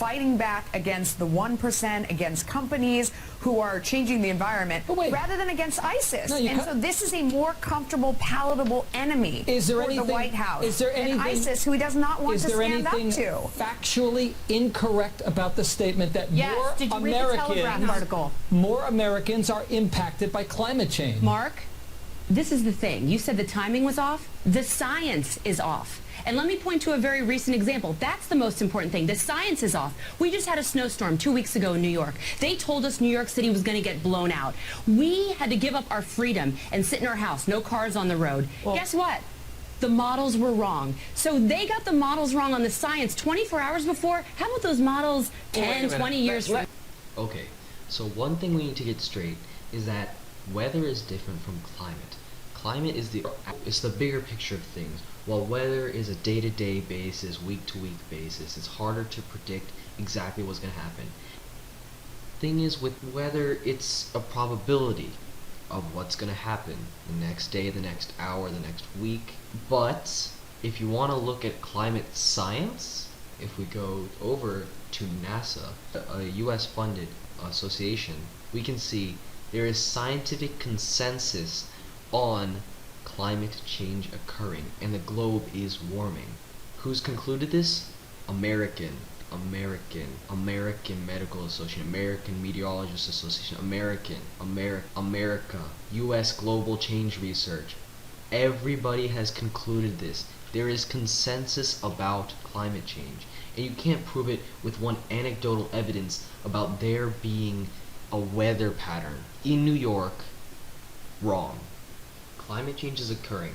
fighting back against the 1%, against companies who are changing the environment, rather than against ISIS. No, and so this is a more comfortable, palatable enemy for the White House than ISIS, who he does not want to stand up to. Is there anything factually incorrect about the statement that more Americans are impacted by climate change? Mark, this is the thing. You said the timing was off. The science is off. And let me point to a very recent example. That's the most important thing. The science is off. We just had a snowstorm 2 weeks ago in New York. They told us New York City was going to get blown out. We had to give up our freedom and sit in our house, no cars on the road. Well, guess what? The models were wrong. So they got the models wrong on the science 24 hours before. How about those models 10, 20 years from? Okay, so one thing we need to get straight is that weather is different from climate. Climate is the bigger picture of things, while weather is a day-to-day basis, week-to-week basis. It's harder to predict exactly what's going to happen. Thing is, with weather, it's a probability of what's going to happen the next day, the next hour, the next week. But if you want to look at climate science, if we go over to NASA, a US-funded association, we can see there is scientific consensus on climate change occurring, and the globe is warming. Who's concluded this? American Medical Association, American Meteorologists Association, America, US Global Change Research. Everybody has concluded this. There is consensus about climate change, and you can't prove it with one anecdotal evidence about there being a weather pattern in New York. Wrong. Climate change is occurring.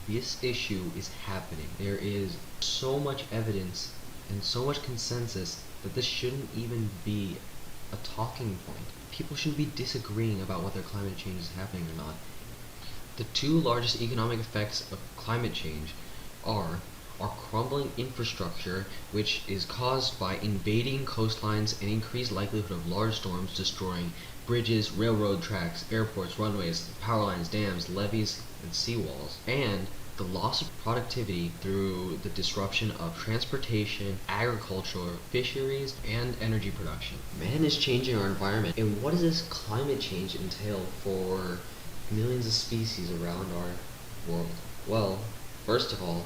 This issue is happening. There is so much evidence and so much consensus that this shouldn't even be a talking point. People shouldn't be disagreeing about whether climate change is happening or not. The two largest economic effects of climate change are our crumbling infrastructure, which is caused by invading coastlines and increased likelihood of large storms destroying bridges, railroad tracks, airports, runways, power lines, dams, levees, and seawalls, and the loss of productivity through the disruption of transportation, agriculture, fisheries, and energy production. Man is changing our environment, and what does this climate change entail for millions of species around our world? Well, first of all,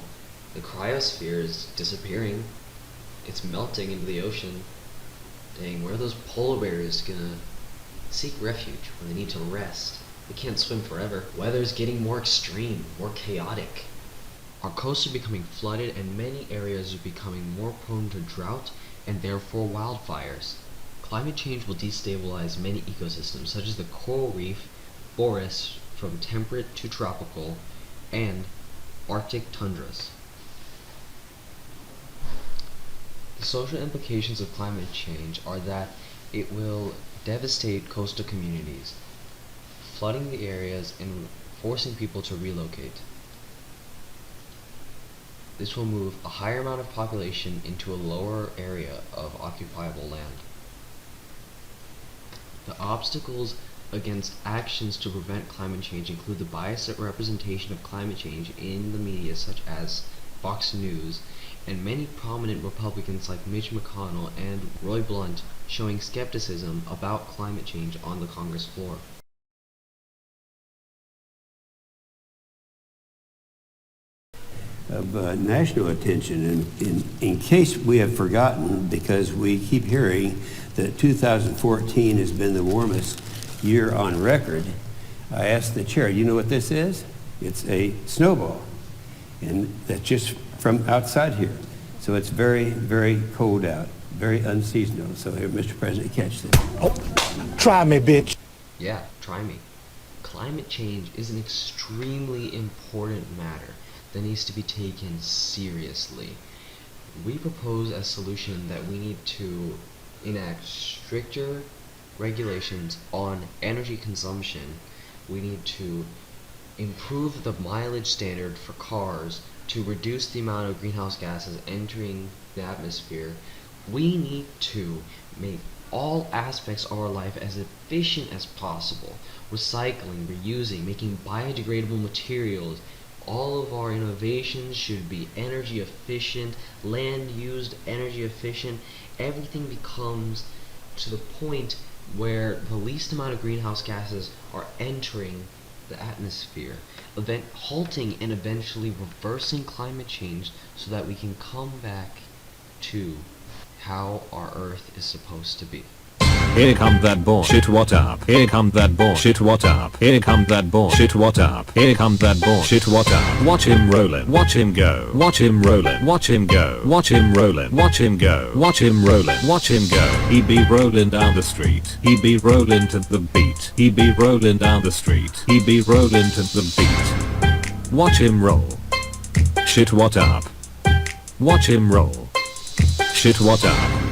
the cryosphere is disappearing. It's melting into the ocean. Dang, where are those polar bears gonna seek refuge when they need to rest? They can't swim forever. Weather's getting more extreme, more chaotic. Our coasts are becoming flooded, and many areas are becoming more prone to drought and therefore wildfires. Climate change will destabilize many ecosystems, such as the coral reef, forests from temperate to tropical, and Arctic tundras. The social implications of climate change are that it will devastate coastal communities, flooding the areas and forcing people to relocate. This will move a higher amount of population into a lower area of occupiable land. The obstacles against actions to prevent climate change include the biased representation of climate change in the media, such as Fox News, and many prominent Republicans like Mitch McConnell and Roy Blunt showing skepticism about climate change on the Congress floor. Of national attention, in case we have forgotten, because we keep hearing that 2014 has been the warmest year on record, I asked the chair, you know what this is? It's a snowball, and that's just from outside here. So it's very, very cold out, very unseasonal. So here, Mr. President, catch this. Oh, try me, bitch. Yeah, try me. Climate change is an extremely important matter that needs to be taken seriously. We propose a solution that we need to enact stricter regulations on energy consumption. We need to improve the mileage standard for cars to reduce the amount of greenhouse gases entering the atmosphere. We need to make all aspects of our life as efficient as possible. Recycling, reusing, making biodegradable materials, All of our innovations should be energy efficient, land used, energy efficient. Everything becomes to the point where the least amount of greenhouse gases are entering the atmosphere, halting and eventually reversing climate change so that we can come back to how our Earth is supposed to be. Here come that bullshit, what up? Here come that bullshit, what up? Here come that bullshit, what up? Here come that bullshit, what up? Watch him rollin', watch him go. Watch him rollin', watch him go. Watch him rollin', watch him go. Watch him rollin', watch him go. He be rollin' down the street. He be rollin' to the beat. He be rollin' down the street. He be rollin' to the beat. Watch him roll. Shit, what up? Watch him roll. Shit, what up?